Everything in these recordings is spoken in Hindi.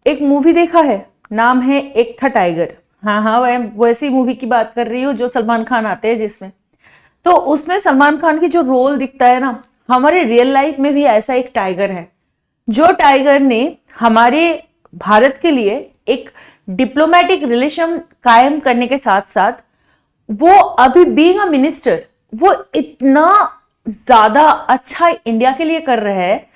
एक मूवी देखा है, नाम है एक था टाइगर। हाँ हाँ, वैसी मूवी की बात कर रही हूँ जो सलमान खान आते हैं जिसमें। तो उसमें सलमान खान की जो रोल दिखता है ना, हमारे रियल लाइफ में भी ऐसा एक टाइगर है, जो टाइगर ने हमारे भारत के लिए एक डिप्लोमेटिक रिलेशन कायम करने के साथ साथ वो अभी बीइंग अ मिनिस्टर वो इतना ज्यादा अच्छा इंडिया के लिए कर रहे हैं,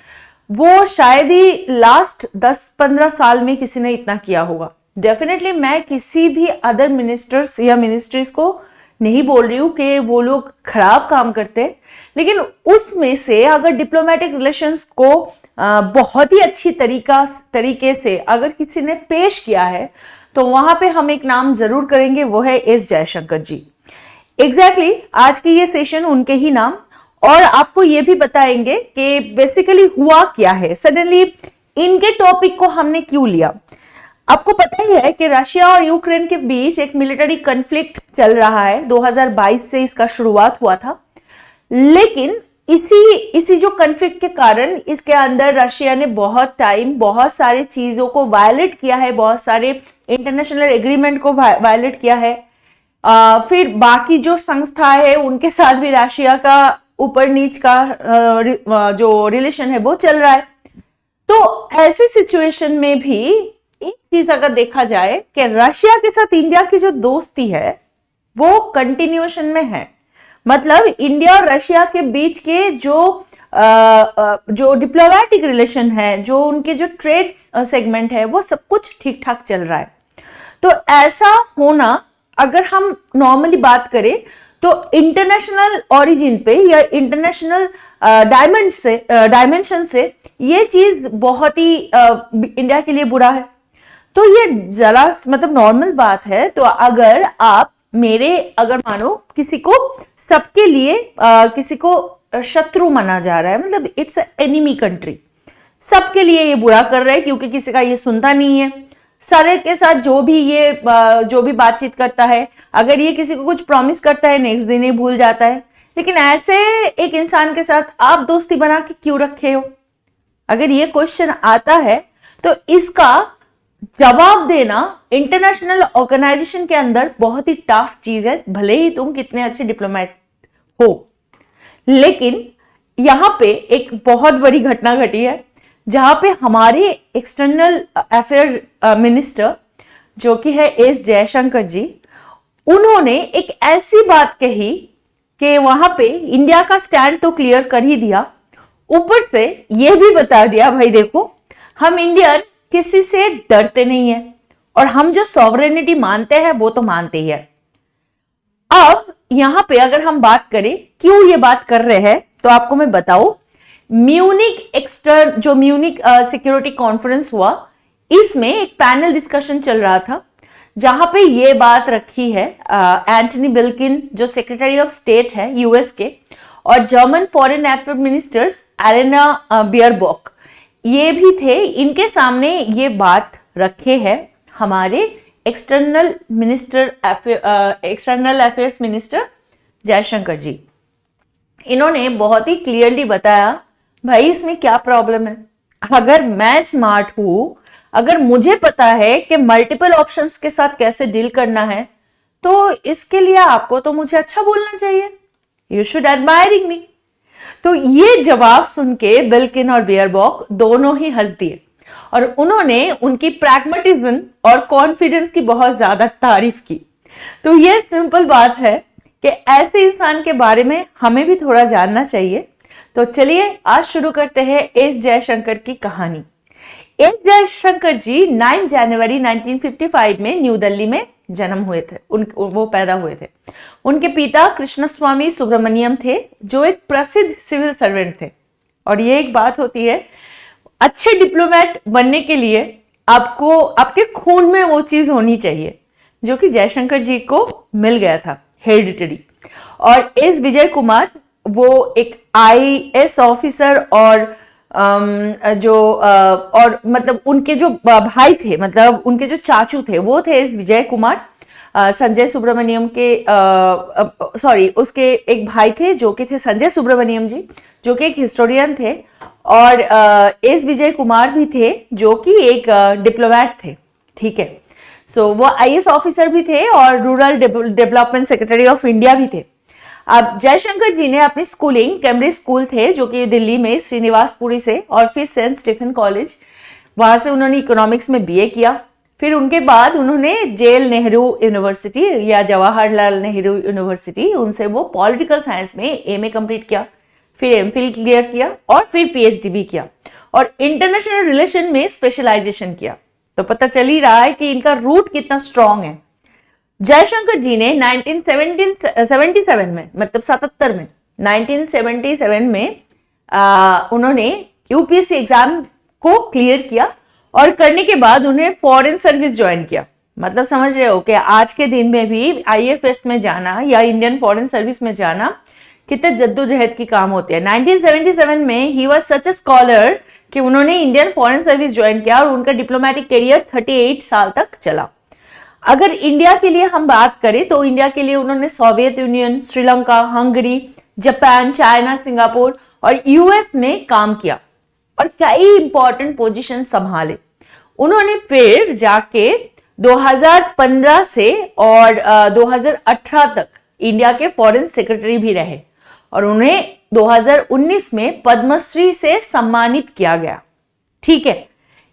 वो शायद ही लास्ट 10-15 साल में किसी ने इतना किया होगा। डेफिनेटली मैं किसी भी अदर मिनिस्टर्स या मिनिस्ट्रीज को नहीं बोल रही हूं कि वो लोग खराब काम करते हैं, लेकिन उसमें से अगर डिप्लोमेटिक रिलेशंस को बहुत ही अच्छी तरीके से अगर किसी ने पेश किया है तो वहां पे हम एक नाम जरूर करेंगे, वो है एस जयशंकर जी। एग्जैक्टली आज की ये सेशन उनके ही नाम, और आपको ये भी बताएंगे कि बेसिकली हुआ क्या है, सडनली इनके टॉपिक को हमने क्यों लिया। आपको पता ही है कि रशिया और यूक्रेन के बीच एक मिलिट्री कॉन्फ्लिक्ट चल रहा है, 2022 से इसका शुरुआत हुआ था। लेकिन इसी जो कॉन्फ्लिक्ट के कारण इसके अंदर रशिया ने बहुत सारी चीजों को वायलेट किया है, बहुत सारे इंटरनेशनल एग्रीमेंट को वायलेट किया है। फिर बाकी जो संस्था है उनके साथ भी रशिया का ऊपर नीच का जो रिलेशन है वो चल रहा है। तो ऐसे सिचुएशन में भी एक चीज अगर देखा जाए कि रशिया के साथ इंडिया की जो दोस्ती है वो कंटिन्यूएशन में है, मतलब इंडिया और रशिया के बीच के जो डिप्लोमेटिक रिलेशन है, जो उनके जो ट्रेड सेगमेंट है, वो सब कुछ ठीक ठाक चल रहा है। तो ऐसा होना, अगर हम नॉर्मली बात करें तो इंटरनेशनल ओरिजिन पे या इंटरनेशनल डायमेंशन से ये चीज बहुत ही इंडिया के लिए बुरा है। तो ये जरा मतलब नॉर्मल बात है। तो अगर आप अगर मानो किसी को सबके लिए किसी को शत्रु माना जा रहा है, मतलब इट्स एनिमी कंट्री, सबके लिए ये बुरा कर रहा है क्योंकि किसी का ये सुनता नहीं है, सारे के साथ जो भी बातचीत करता है, अगर ये किसी को कुछ प्रॉमिस करता है नेक्स्ट दिन ही भूल जाता है। लेकिन ऐसे एक इंसान के साथ आप दोस्ती बना के क्यों रखे हो? अगर ये क्वेश्चन आता है तो इसका जवाब देना इंटरनेशनल ऑर्गेनाइजेशन के अंदर बहुत ही टफ चीज है, भले ही तुम कितने अच्छे डिप्लोमेट हो। लेकिन यहां पे एक बहुत बड़ी घटना घटी है जहां पे हमारे एक्सटर्नल अफेयर मिनिस्टर जो कि है एस जयशंकर जी, उन्होंने एक ऐसी बात कही कि वहां पे इंडिया का स्टैंड तो क्लियर कर ही दिया, ऊपर से यह भी बता दिया भाई देखो हम इंडियन किसी से डरते नहीं है और हम जो सॉवरेनिटी मानते हैं वो तो मानते ही है। अब यहां पे अगर हम बात करें क्यों ये बात कर रहे हैं तो आपको मैं बताऊं, म्यूनिक सिक्योरिटी कॉन्फ्रेंस हुआ, इसमें एक पैनल डिस्कशन चल रहा था जहां पे ये बात रखी है एंटनी बिल्किन जो सेक्रेटरी ऑफ स्टेट है यूएस के, और German foreign affair ministers Elena Baerbock ये भी थे। इनके सामने ये बात रखे है हमारे एक्सटर्नल अफेयर्स मिनिस्टर जयशंकर जी। इन्होंने बहुत ही क्लियरली बताया भाई इसमें क्या प्रॉब्लम है। अगर मैं स्मार्ट हूं, अगर मुझे पता है कि मल्टीपल ऑप्शंस के साथ कैसे डील करना है, तो इसके लिए आपको तो मुझे अच्छा बोलना चाहिए, यू शुड एडमायरिंग मी। तो ये जवाब सुन के बिल्किन और बेयरबॉक दोनों ही हंस दिए और उन्होंने उनकी प्रैग्मेटिज्म और कॉन्फिडेंस की बहुत ज्यादा तारीफ की। तो ये सिंपल बात है कि ऐसे इंसान के बारे में हमें भी थोड़ा जानना चाहिए। तो चलिए आज शुरू करते हैं एस जयशंकर की कहानी। एस जयशंकर जी 9 जनवरी 1955 में न्यू दिल्ली में जन्म हुए थे, वो पैदा हुए थे। उनके पिता कृष्णस्वामी सुब्रमण्यम थे जो एक प्रसिद्ध सिविल सर्वेंट थे। और ये एक बात होती है, अच्छे डिप्लोमेट बनने के लिए आपको आपके खून में वो चीज होनी चाहिए जो कि जयशंकर जी को मिल गया था, हेरिडिटरी। और एस विजय कुमार वो एक आईएएस ऑफिसर और और मतलब उनके जो भाई थे, मतलब उनके जो चाचू थे वो थे एस विजय कुमार, संजय सुब्रमण्यम के उसके एक भाई थे जो कि थे संजय सुब्रमण्यम जी, जो कि एक हिस्टोरियन थे, और एस विजय कुमार भी थे जो कि एक डिप्लोमेट थे, ठीक है। सो वो आईएएस ऑफिसर भी थे और rural development secretary of India भी थे। अब जयशंकर जी ने अपनी स्कूलिंग कैम्ब्रिज स्कूल थे जो कि दिल्ली में श्रीनिवासपुरी से, और फिर सेंट स्टीफन कॉलेज, वहां से उन्होंने इकोनॉमिक्स में बीए किया। फिर उनके बाद उन्होंने जेल नेहरू यूनिवर्सिटी या जवाहरलाल नेहरू यूनिवर्सिटी, उनसे वो पॉलिटिकल साइंस में एमए कंप्लीट किया, फिर एमफिल क्लियर किया और फिर पीएचडी भी किया, और इंटरनेशनल रिलेशन में स्पेशलाइजेशन किया। तो पता चल ही रहा है कि इनका रूट कितना स्ट्रांग है। जयशंकर जी ने 1977 में, मतलब 77 में, 1977 में उन्होंने यूपीएससी एग्जाम को क्लियर किया, और करने के बाद उन्हें फॉरेन सर्विस ज्वाइन किया। मतलब समझ रहे हो कि आज के दिन में भी आईएफएस में जाना या इंडियन फॉरेन सर्विस में जाना कितने जद्दोजहद की काम होते हैं। 1977 में he was such a scholar कि उन्होंने इंडियन फॉरेन सर्विस ज्वाइन किया, और उनका डिप्लोमेटिक करियर 38 साल तक चला। अगर इंडिया के लिए हम बात करें तो इंडिया के लिए उन्होंने Soviet union, Sri Lanka, Hungary, Japan, China, Singapore और यूएस में काम किया, और कई इंपॉर्टेंट पोजीशन संभाले। उन्होंने फिर जाके 2015 से और 2018 तक इंडिया के फॉरेन सेक्रेटरी भी रहे, और उन्हें 2019 में पद्मश्री से सम्मानित किया गया, ठीक है।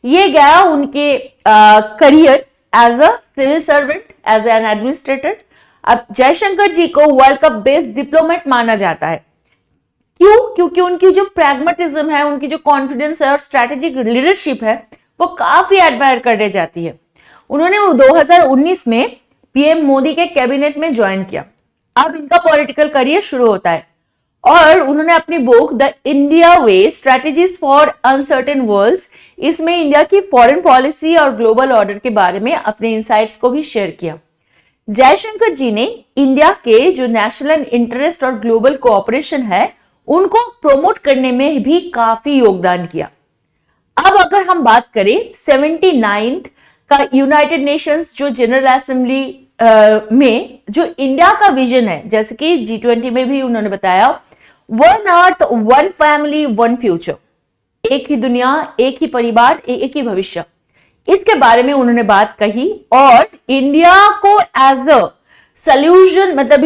ये गया उनके career as a civil servant, as an administrator. अब जयशंकर जी को वर्ल्ड का बेस्ट डिप्लोमेट माना जाता है। क्यों? क्योंकि उनकी जो प्रैग्मेटिज्म है, उनकी जो कॉन्फिडेंस है और स्ट्रैटेजिक लीडरशिप है, वो काफी एडमायर करने जाती है। उन्होंने 2019 में पीएम मोदी के कैबिनेट में ज्वाइन किया। अब इनका पॉलिटिकल करियर शुरू होता है, और उन्होंने अपनी book the India way strategies for uncertain worlds, इसमें इंडिया की फॉरेन पॉलिसी और ग्लोबल ऑर्डर के बारे में अपने इंसाइट्स को भी शेयर किया। जयशंकर जी ने इंडिया के जो नेशनल इंटरेस्ट और ग्लोबल कोऑपरेशन है उनको प्रमोट करने में भी काफी योगदान किया। अब अगर हम बात करें 79th का यूनाइटेड नेशंस जो जनरल असेंबली में जो इंडिया का विजन है, जैसे कि G20 में भी उन्होंने बताया, one earth one family one future, एक ही दुनिया, एक ही परिवार, एक ही भविष्य, इसके बारे में उन्होंने बात कही। और इंडिया को एज अ सॉल्यूशन, मतलब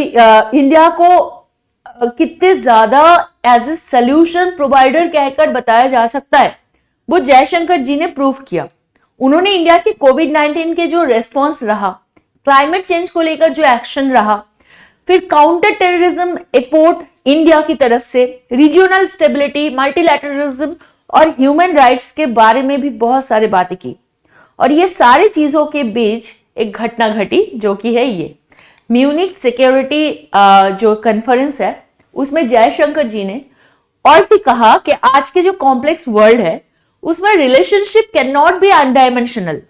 इंडिया को कितने ज्यादा एज ए सॉल्यूशन प्रोवाइडर कहकर बताया जा सकता है, वो जयशंकर जी ने प्रूव किया। उन्होंने इंडिया के कोविड-19 के जो रेस्पॉन्स रहा, क्लाइमेट चेंज को लेकर जो एक्शन रहा, फिर काउंटर टेररिज्म एफोर्ट इंडिया की तरफ से, रीजनल स्टेबिलिटी, मल्टीलैटरलिज्म और ह्यूमन राइट्स के बारे में भी बहुत सारी बातें की। और ये सारी चीजों के बीच एक घटना घटी जो कि है ये म्यूनिक सिक्योरिटी जो कॉन्फ्रेंस है, उसमें जयशंकर जी ने और भी कहा कि आज के जो कॉम्प्लेक्स वर्ल्ड है उसमें रिलेशनशिप कैन नॉट बी अनडायमेंशनल,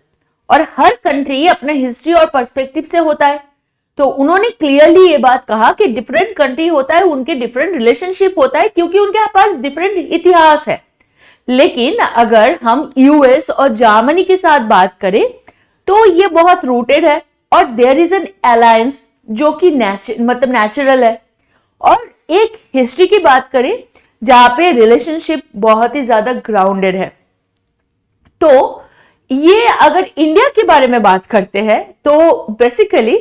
और हर कंट्री अपने हिस्ट्री और पर्सपेक्टिव से होता है। तो उन्होंने क्लियरली ये बात कहा कि डिफरेंट कंट्री होता है, उनके डिफरेंट रिलेशनशिप होता है, क्योंकि उनके पास डिफरेंट इतिहास है। लेकिन अगर हम यूएस और जर्मनी के साथ बात करें तो ये बहुत रूटेड है, और देयर इज एन अलायंस जो कि मतलब नेचुरल है। और एक हिस्ट्री की बात करें जहां पे रिलेशनशिप बहुत ही ज्यादा ग्राउंडेड है। तो ये अगर इंडिया के बारे में बात करते हैं तो बेसिकली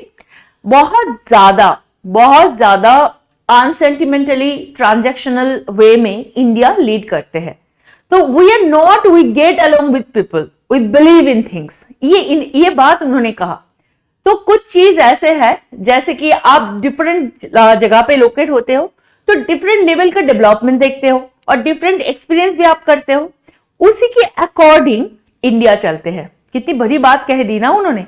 बहुत ज्यादा अनसेंटिमेंटली ट्रांजैक्शनल वे में इंडिया लीड करते हैं। तो we are not, we get along with people, we believe in things, ये बात उन्होंने कहा। तो कुछ चीज ऐसे है जैसे कि आप डिफरेंट जगह पे लोकेट होते हो तो डिफरेंट लेवल का डेवलपमेंट देखते हो और डिफरेंट एक्सपीरियंस भी आप करते हो, उसी के अकॉर्डिंग इंडिया चलते हैं। कितनी बड़ी बात कह दी ना उन्होंने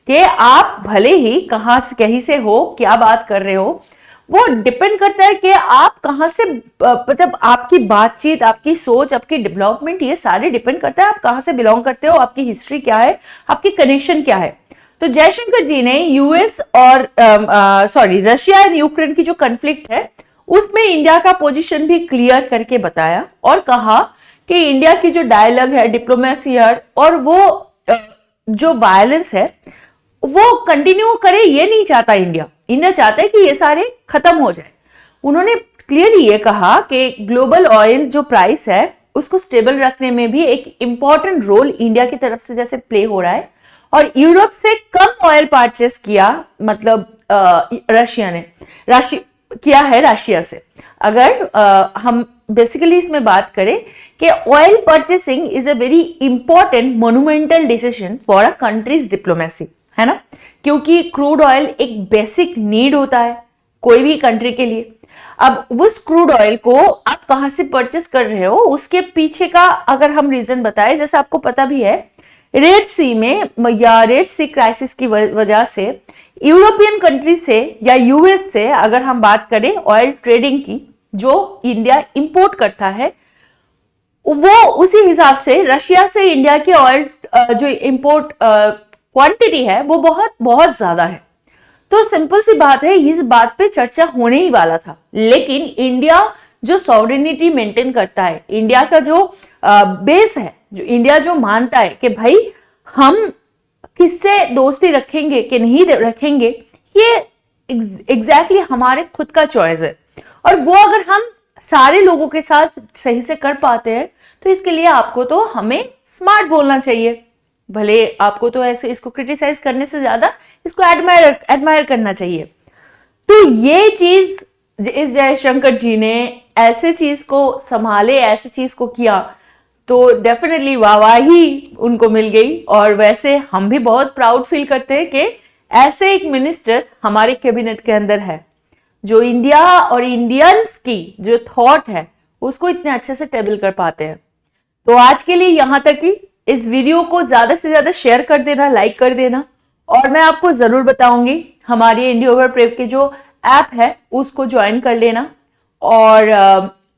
कि आप भले ही कहीं से हो, क्या बात कर रहे हो, वो डिपेंड करता है कि आप कहां से, मतलब आपकी बातचीत, आपकी सोच, आपकी डेवलपमेंट, ये सारे डिपेंड करता है आप कहां से बिलोंग करते हो, आपकी हिस्ट्री क्या है, आपकी कनेक्शन क्या है। तो जयशंकर जी ने यूएस और रशिया एंड यूक्रेन की जो कॉन्फ्लिक्ट है उसमें इंडिया का पोजीशन भी क्लियर करके बताया, और कहा कि इंडिया की जो डायलॉग है, डिप्लोमेसी है, और वो जो वायलेंस है वो कंटिन्यू करे, ये नहीं चाहता इंडिया चाहता है कि ये सारे खत्म हो जाए। उन्होंने क्लियरली ये कहा कि ग्लोबल ऑयल जो प्राइस है उसको स्टेबल रखने में भी एक इंपॉर्टेंट रोल इंडिया की तरफ से जैसे प्ले हो रहा है, और यूरोप से कम ऑयल परचेस किया, मतलब रशिया ने किया है रशिया से। अगर हम बेसिकली इसमें बात करें कि oil purchasing is a very important monumental decision for a countries diplomacy, है ना, क्योंकि क्रूड ऑयल एक बेसिक नीड होता है कोई भी कंट्री के लिए। अब उस क्रूड ऑयल को आप कहां से परचेस कर रहे हो, उसके पीछे का अगर हम रीजन बताएं, जैसे आपको पता भी है रेड सी में या रेड सी क्राइसिस की वजह से यूरोपियन कंट्री से या यूएस से अगर हम बात करें ऑयल ट्रेडिंग की, जो इंडिया इंपोर्ट करता है, वो उसी हिसाब से रशिया से इंडिया के ऑयल जो इंपोर्ट क्वांटिटी है वो बहुत बहुत ज्यादा है। तो सिंपल सी बात है, इस बात पे चर्चा होने ही वाला था, लेकिन इंडिया जो सॉवरेनिटी मेंटेन करता है, इंडिया का जो बेस है, जो इंडिया जो मानता है कि भाई हम किससे दोस्ती रखेंगे कि नहीं रखेंगे, ये एग्जैक्टली हमारे खुद का चॉइस है। और वो अगर हम सारे लोगों के साथ सही से कर पाते हैं तो इसके लिए आपको तो हमें स्मार्ट बोलना चाहिए। भले आपको तो ऐसे इसको क्रिटिसाइज करने से ज्यादा इसको एडमायर करना चाहिए। तो ये चीज इस जयशंकर जी ने ऐसे चीज को संभाले, ऐसे चीज को किया, तो डेफिनेटली वाहवाही उनको मिल गई। और वैसे हम भी बहुत प्राउड फील करते हैं कि ऐसे एक मिनिस्टर हमारे कैबिनेट के अंदर है जो इंडिया और इंडियंस की जो थॉट है उसको इतने अच्छे से टेबल कर पाते हैं। तो आज के लिए यहां तक ही। इस वीडियो को ज्यादा से ज्यादा शेयर कर देना, लाइक कर देना, और मैं आपको जरूर बताऊंगी हमारी इंडिया ओवर प्रेप के जो ऐप है उसको ज्वाइन कर लेना। और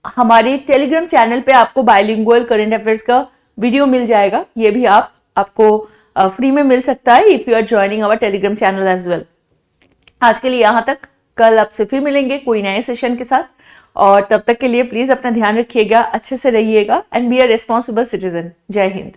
हमारे टेलीग्राम चैनल पे आपको बाइलिंगुअल करंट अफेयर्स का वीडियो मिल जाएगा, ये भी आपको फ्री में मिल सकता है if you are joining our Telegram channel as well. आज के लिए यहां तक, कल आपसे फिर मिलेंगे कोई नए सेशन के साथ, और तब तक के लिए प्लीज अपना ध्यान रखिएगा, अच्छे से रहिएगा, and be a responsible citizen. जय हिंद।